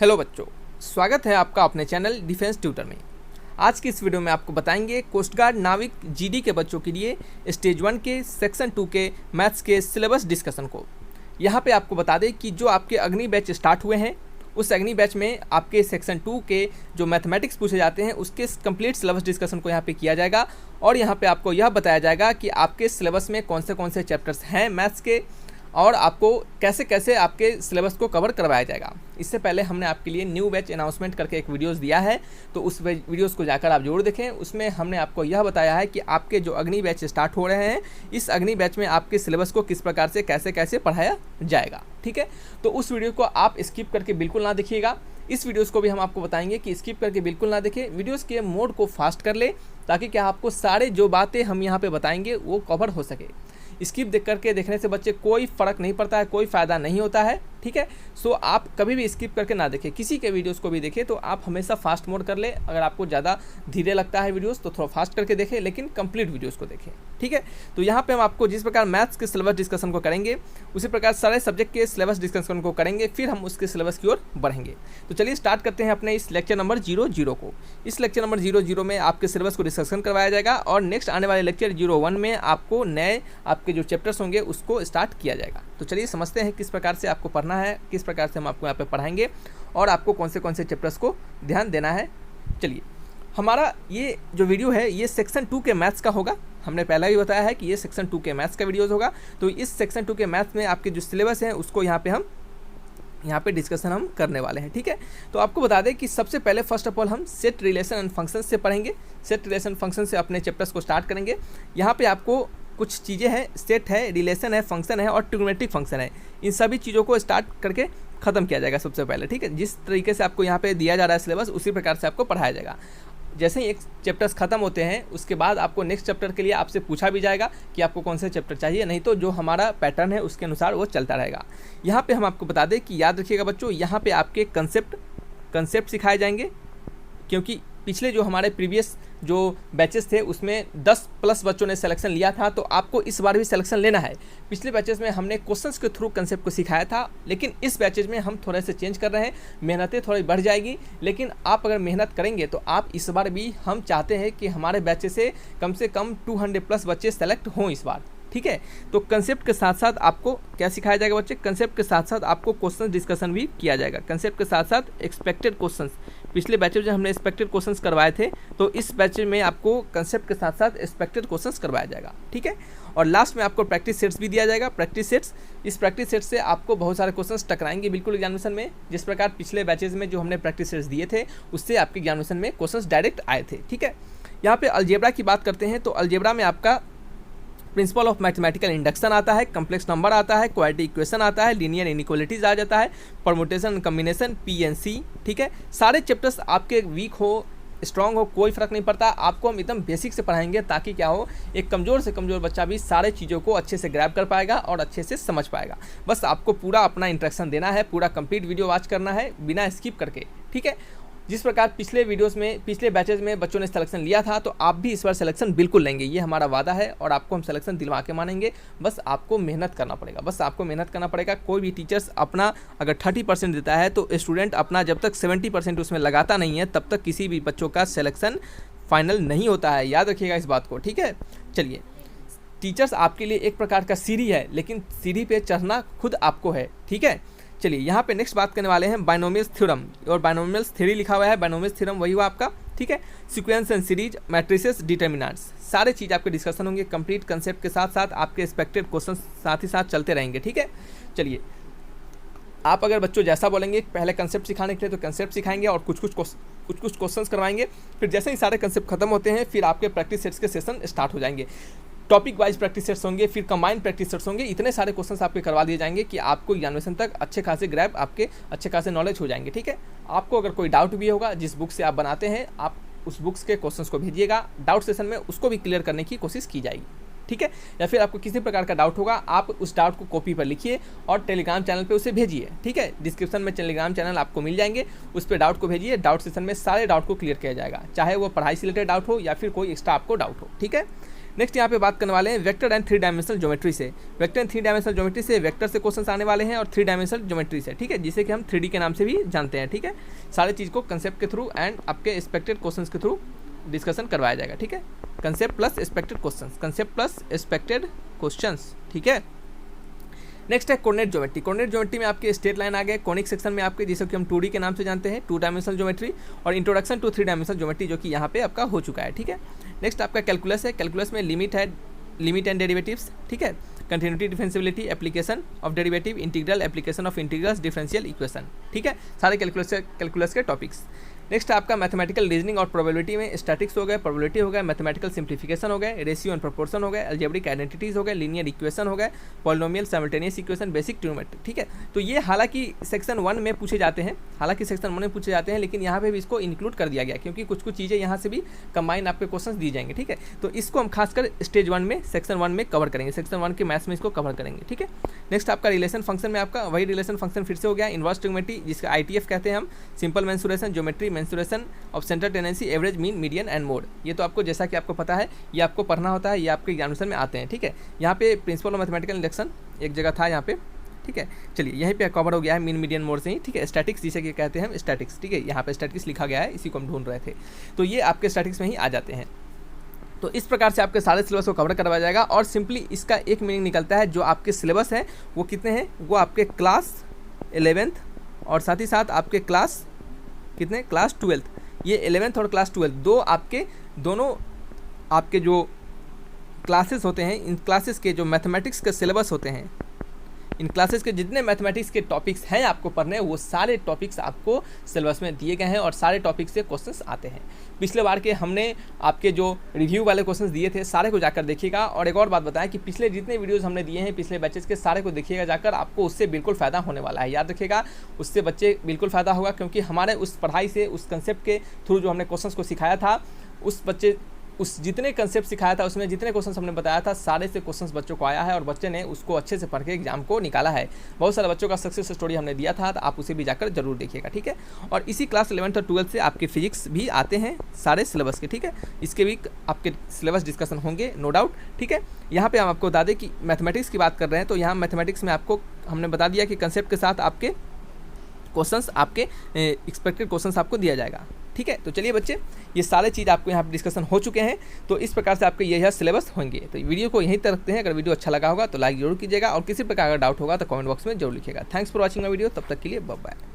Hello बच्चों, स्वागत है आपका अपने चैनल डिफेंस ट्यूटर में। आज की इस वीडियो में आपको बताएंगे कोस्ट गार्ड नाविक जीडी के बच्चों के लिए स्टेज 1 के सेक्शन 2 के मैथ्स के सिलेबस डिस्कशन को। यहाँ पे आपको बता दें कि जो आपके अग्नि बैच स्टार्ट हुए हैं उस अग्नि बैच में आपके सेक्शन 2 के जो मैथमेटिक्स पूछे जाते हैं उसके कंप्लीट सिलेबस डिस्कशन को यहाँ पे किया जाएगा और यहाँ पे आपको यह बताया जाएगा कि आपके सिलेबस में कौन से चैप्टर्स हैं मैथ्स के और आपको कैसे कैसे आपके सिलेबस को कवर करवाया जाएगा। इससे पहले हमने आपके लिए न्यू बैच अनाउंसमेंट करके एक वीडियोस दिया है, तो उस वीडियोस को जाकर आप जरूर देखें। उसमें हमने आपको यह बताया है कि आपके जो अग्नि बैच स्टार्ट हो रहे हैं इस अग्नि बैच में आपके सिलेबस को किस प्रकार से कैसे कैसे पढ़ाया जाएगा। ठीक है, तो उस वीडियो को आप स्किप करके बिल्कुल ना देखिएगा। इस वीडियोस को भी हम आपको बताएंगे कि स्किप करके बिल्कुल ना देखें, वीडियोस के मोड को फास्ट कर ले ताकि क्या आपको सारे जो बातें हम यहाँ पे बताएंगे वो कवर हो सके। स्किप देख करके देखने से बच्चे कोई फ़र्क नहीं पड़ता है, कोई फ़ायदा नहीं होता है। ठीक है, सो आप कभी भी स्किप करके ना देखें, किसी के वीडियोस को भी देखें तो आप हमेशा फास्ट मोड कर ले। अगर आपको ज़्यादा धीरे लगता है वीडियोस तो थोड़ा फास्ट करके देखें, लेकिन कंप्लीट वीडियोस को देखें। ठीक है, तो यहाँ पे हम आपको जिस प्रकार मैथ्स के सिलेबस डिस्कशन को करेंगे उसी प्रकार सारे सब्जेक्ट के सिलेबस डिस्कशन को करेंगे, फिर हम उसके सिलेबस की ओर बढ़ेंगे। तो चलिए स्टार्ट करते हैं अपने इस लेक्चर नंबर 00 को। इस लेक्चर नंबर 00 में आपके सिलेबस को डिस्कशन करवाया जाएगा और नेक्स्ट आने वाले लेक्चर 01 में आपको नए आपके जो चैप्टर्स होंगे उसको स्टार्ट किया जाएगा। तो चलिए समझते हैं किस प्रकार से आपको पढ़ना है, किस प्रकार से हम आपको यहाँ पे पढ़ाएंगे और आपको कौन से चैप्टर्स को ध्यान देना है। चलिए, हमारा ये जो वीडियो है ये सेक्शन 2 के मैथ्स का होगा। हमने पहले भी बताया है कि ये सेक्शन 2 के मैथ्स का वीडियोज़ होगा। तो इस सेक्शन 2 के मैथ्स में आपके जो सिलेबस है उसको यहाँ पे डिस्कशन हम करने वाले हैं। ठीक है, तो आपको बता दें कि सबसे पहले फर्स्ट ऑफ ऑल हम सेट रिलेशन एंड फंक्शन से पढ़ेंगे। सेट रिलेशन फंक्शन से अपने चैप्टर्स को स्टार्ट करेंगे। यहाँ पे आपको कुछ चीज़ें हैं, सेट है, रिलेशन है, फंक्शन है और ट्रिग्नोमेट्रिक फंक्शन है। इन सभी चीज़ों को स्टार्ट करके ख़त्म किया जाएगा सबसे पहले। ठीक है, जिस तरीके से आपको यहाँ पे दिया जा रहा है सिलेबस उसी प्रकार से आपको पढ़ाया जाएगा। जैसे ही एक चैप्टर्स खत्म होते हैं उसके बाद आपको नेक्स्ट चैप्टर के लिए आपसे पूछा भी जाएगा कि आपको कौन से चैप्टर चाहिए, नहीं तो जो हमारा पैटर्न है उसके अनुसार वो चलता रहेगा। यहाँ पे हम आपको बता दें कि याद रखिएगा बच्चों, यहाँ पे आपके कंसेप्ट सिखाए जाएंगे, क्योंकि पिछले जो हमारे प्रीवियस जो बैचेस थे उसमें 10+ बच्चों ने सिलेक्शन लिया था, तो आपको इस बार भी सिलेक्शन लेना है। पिछले बैचेस में हमने क्वेश्चंस के थ्रू कंसेप्ट को सिखाया था, लेकिन इस बैचेज में हम थोड़े से चेंज कर रहे हैं। मेहनतें थोड़ी बढ़ जाएगी, लेकिन आप अगर मेहनत करेंगे तो आप इस बार भी, हम चाहते हैं कि हमारे बैचेस से कम 200+ बच्चे सेलेक्ट हों इस बार। ठीक है, तो कंसेप्ट के साथ साथ आपको क्या सिखाया जाएगा बच्चे, कंसेप्ट के साथ साथ आपको क्वेश्चन डिस्कशन भी किया जाएगा। कंसेप्ट के साथ साथ एक्सपेक्टेड क्वेश्चंस, पिछले बैचेज में हमने एक्सपेक्टेड क्वेश्चंस करवाए थे, तो इस बैच में आपको कंसेप्ट के साथ साथ एक्सपेक्टेड क्वेश्चंस करवाया जाएगा। ठीक है, और लास्ट में आपको प्रैक्टिस सेट्स भी दिया जाएगा। प्रैक्टिस सेट्स, इस प्रैक्टिस सेट से आपको बहुत सारे क्वेश्चंस टकराएंगे बिल्कुल एग्जामिनेशन में। जिस प्रकार पिछले बैचेज में जो हमने प्रैक्टिस सेट्स दिए थे उससे आपके एग्जामिनेशन में क्वेश्चंस डायरेक्ट आए थे। ठीक है, यहाँ पे अलजेब्रा की बात करते हैं तो अलजेब्रा में आपका प्रिंसिपल ऑफ मैथमेटिकल इंडक्शन आता है, कम्प्लेक्स नंबर आता है, क्वाड्रेटिक इक्वेशन आता है, लीनियर इनइक्वालिटीज आ जाता है, परमुटेशन कम्बिनेशन, PNC। ठीक है, सारे चैप्टर्स आपके वीक हो स्ट्रॉन्ग हो कोई फ़र्क नहीं पड़ता, आपको हम एकदम बेसिक से पढ़ाएंगे ताकि क्या हो, एक कमज़ोर से कमज़ोर बच्चा भी सारे चीज़ों को अच्छे से ग्रैब कर पाएगा और अच्छे से समझ पाएगा। बस आपको पूरा अपना इंट्रैक्शन देना है, पूरा कंप्लीट वीडियो वॉच करना है बिना स्किप करके। ठीक है, जिस प्रकार पिछले वीडियोस में, पिछले बैचेज में बच्चों ने सिलेक्शन लिया था, तो आप भी इस बार सिलेक्शन बिल्कुल लेंगे, ये हमारा वादा है और आपको हम सिलेक्शन दिलवा के मानेंगे। बस आपको मेहनत करना पड़ेगा, बस आपको मेहनत करना पड़ेगा। कोई भी टीचर्स अपना अगर 30% देता है तो स्टूडेंट अपना जब तक 70% उसमें लगाता नहीं है तब तक किसी भी बच्चों का सिलेक्शन फाइनल नहीं होता है। याद रखिएगा इस बात को। ठीक है, चलिए, टीचर्स आपके लिए एक प्रकार का सीढ़ी है, लेकिन सीढ़ी पर चढ़ना खुद आपको है। ठीक है, चलिए यहाँ पे नेक्स्ट बात करने वाले हैं बाइनोमियल्स थ्योरम, और बाइनोमियल्स थ्योरी लिखा हुआ है, बाइनोमियल्स थ्योरम वही हुआ आपका। ठीक है, sequence and series, matrices, determinants, सारे चीज़ आपके डिस्कशन होंगे कंप्लीट कंसेप्ट के साथ साथ। आपके एक्सपेक्टेड क्वेश्चन साथ ही साथ चलते रहेंगे। ठीक है, चलिए, आप अगर बच्चों जैसा बोलेंगे पहले कंसेप्ट सिखाने के लिए तो कंसेप्ट सिखाएंगे और कुछ क्वेश्चंस करवाएंगे, फिर जैसे ही सारे कंसेप्ट खत्म होते हैं फिर आपके प्रैक्टिस सेट्स के सेशन स्टार्ट हो जाएंगे। टॉपिक वाइज प्रैक्टिस सेट्स होंगे, फिर कंबाइंड प्रैक्टिस सेट्स होंगे। इतने सारे क्वेश्चंस आपके करवा दिए जाएंगे कि आपको एग्जामिनेशन तक अच्छे खासे ग्रैब, आपके अच्छे खासे नॉलेज हो जाएंगे। ठीक है, आपको अगर कोई डाउट भी होगा जिस बुक से आप बनाते हैं, आप उस बुक्स के क्वेश्चंस को भेजिएगा, डाउट सेशन में उसको भी क्लियर करने की कोशिश की जाएगी। ठीक है, या फिर आपको किसी प्रकार का डाउट होगा आप उस डाउट को कॉपी पर लिखिए और टेलीग्राम चैनल पे उसे भेजिए। ठीक है, डिस्क्रिप्शन में टेलीग्राम चैनल आपको मिल जाएंगे, उस पर डाउट को भेजिए। डाउट सेशन में सारे डाउट को क्लियर किया जाएगा, चाहे वो पढ़ाई से रिलेटेड डाउट हो या फिर कोई एक्स्ट्रा आपको डाउट हो। ठीक है, नेक्स्ट यहाँ पे बात करने वाले हैं वेक्टर एंड 3 डायमेंशनल ज्योमेट्री से। वेक्टर एंड 3 डायमेंशनल ज्योमेट्री से वेक्टर से क्वेश्चंस आने वाले हैं और 3 डायमेंशनल ज्योमेट्री से, ठीक है, जिसे कि हम 3D के नाम से भी जानते हैं, ठीक है। सारी चीज़ को कंसेप्ट के थ्रू एंड आपके एक्सपेक्टेड क्वेश्चंस के थ्रू डिस्कशन करवाया जाएगा, ठीक है। Concept plus expected questions, concept plus expected questions, ठीक है। नेक्स्ट है कोऑर्डिनेट ज्योमेट्री। कोऑर्डिनेट ज्योमेट्री में आपके स्ट्रेट लाइन आ गए, कॉनिक सेक्शन में आपके जिसे कि हम 2D के नाम से जानते हैं, 2 डायमेंशनल ज्योमेट्री, और इंट्रोडक्शन टू 3 डायमेंशनल ज्योमेट्री जो कि यहाँ पे आपका हो चुका है, ठीक है। नेक्स्ट आपका कैलकुलस है। कैलकुलस में लिमिट है, लिमिट एंड डेरिवेटिव्स, ठीक है, continuity, differentiability, application of derivative, integral, application of integrals, differential equation, ठीक है, सारे कैलकुलस के टॉपिक्स। नेक्स्ट आपका मैथमेटिकल रीजनिंग और प्रोबेबिलिटी में स्टैटिक्स हो गए, प्रोबेबिलिटी हो गए, मैथमेटिकल सिंप्लीफिकेशन हो गए, रेशियो एंड प्रोपोर्शन हो गए, अलजेब्रिक आइडेंटिटीज हो गए, लीनियर इक्वेशन हो गए, polynomial, simultaneous equation, basic trigonometry, ठीक है। तो ये हालांकि सेक्शन 1 में पूछे जाते हैं, लेकिन यहाँ पे भी इसको इंक्लूड कर दिया गया क्योंकि कुछ चीज़ें यहाँ से भी कंबाइन आपके क्वेश्चन दी जाएंगे, ठीक है। तो इसको हम खासकर स्टेज 1 में, सेक्शन 1 में कवर करेंगे, सेक्शन 1 के मैथ्स में इसको कवर करेंगे, ठीक है। नेक्स्ट आपका रिलेशन फंक्शन में आपका वही रिलेशन फंक्शन फिर से हो गया, इनवर्स ट्रिग्नोमेट्री जिसका ITF कहते हैं हम, simple mensuration, geometry, mensuration of centre tendency, average, mean, median and mode. ये तो आपको जैसा कि आपको पता है, ये आपको पढ़ना होता है, ये आपके एग्जामिनेशन में आते हैं, ठीक है। यहाँ पे प्रिंसिपल ऑफ मैथमेटिकल इंडक्शन एक जगह था यहाँ पे, ठीक है। चलिए यहीं पे कवर हो गया है मीन, मीडियन, मोड से ही, ठीक है। स्टैटिक्स जिसे कि कहते हैं हम स्टैटिक्स, ठीक है, यहाँ पे स्टैटिक्स लिखा गया है, इसी को हम ढूंढ रहे थे, तो ये आपके स्टैटिक्स में ही आ जाते हैं। तो इस प्रकार से आपके सारे सिलेबस को कवर करवाया जाएगा और सिंपली इसका एक मीनिंग निकलता है, जो आपके सिलेबस है वो कितने हैं, वो आपके क्लास 11th और साथ ही साथ आपके क्लास कितने, क्लास 12th, ये 11th और क्लास 12th दोनों आपके जो क्लासेस होते हैं, इन क्लासेस के जो मैथमेटिक्स के सिलेबस होते हैं, इन क्लासेस के जितने मैथमेटिक्स के टॉपिक्स हैं आपको पढ़ने, वो सारे टॉपिक्स आपको सिलेबस में दिए गए हैं और सारे टॉपिक्स से क्वेश्चंस आते हैं। पिछले बार के हमने आपके जो रिव्यू वाले क्वेश्चंस दिए थे, सारे को जाकर देखिएगा। और एक और बात बताएं कि पिछले जितने वीडियोस हमने दिए हैं पिछले बैचेस के, सारे को देखिएगा जाकर, आपको उससे बिल्कुल फ़ायदा होने वाला है। याद रखिएगा, उससे बच्चे बिल्कुल फ़ायदा होगा क्योंकि हमारे उस पढ़ाई से, उस कंसेप्ट के थ्रू जो हमने क्वेश्चंस को सिखाया था, उस जितने कंसेप्ट सिखाया था उसमें जितने क्वेश्चंस हमने बताया था, सारे से क्वेश्चंस बच्चों को आया है और बच्चे ने उसको अच्छे से पढ़ के एग्जाम को निकाला है। बहुत सारे बच्चों का सक्सेस स्टोरी हमने दिया था, तो आप उसे भी जाकर जरूर देखिएगा, ठीक है। और इसी क्लास 11th और 12th से आपके फिजिक्स भी आते हैं सारे सिलेबस के, ठीक है। इसके भी आपके सिलेबस डिस्कशन होंगे, नो डाउट, ठीक है। यहाँ पर हम आपको बता दें कि मैथमेटिक्स की बात कर रहे हैं, तो यहाँ मैथमेटिक्स में आपको हमने बता दिया कि कंसेप्ट के साथ आपके क्वेश्चंस, आपके एक्सपेक्टेड क्वेश्चंस आपको दिया जाएगा, ठीक है। तो चलिए बच्चे, ये सारे चीज़ आपको यहाँ पर डिस्कशन हो चुके हैं, तो इस प्रकार से आपके यह सिलेबस होंगे। तो वीडियो को यहीं तक रखते हैं। अगर वीडियो अच्छा लगा होगा तो लाइक जरूर कीजिएगा और किसी प्रकार का डाउट होगा तो कमेंट बॉक्स में जरूर लिखिएगा। Thanks for watching my video. तब तक के लिए बाय बाय।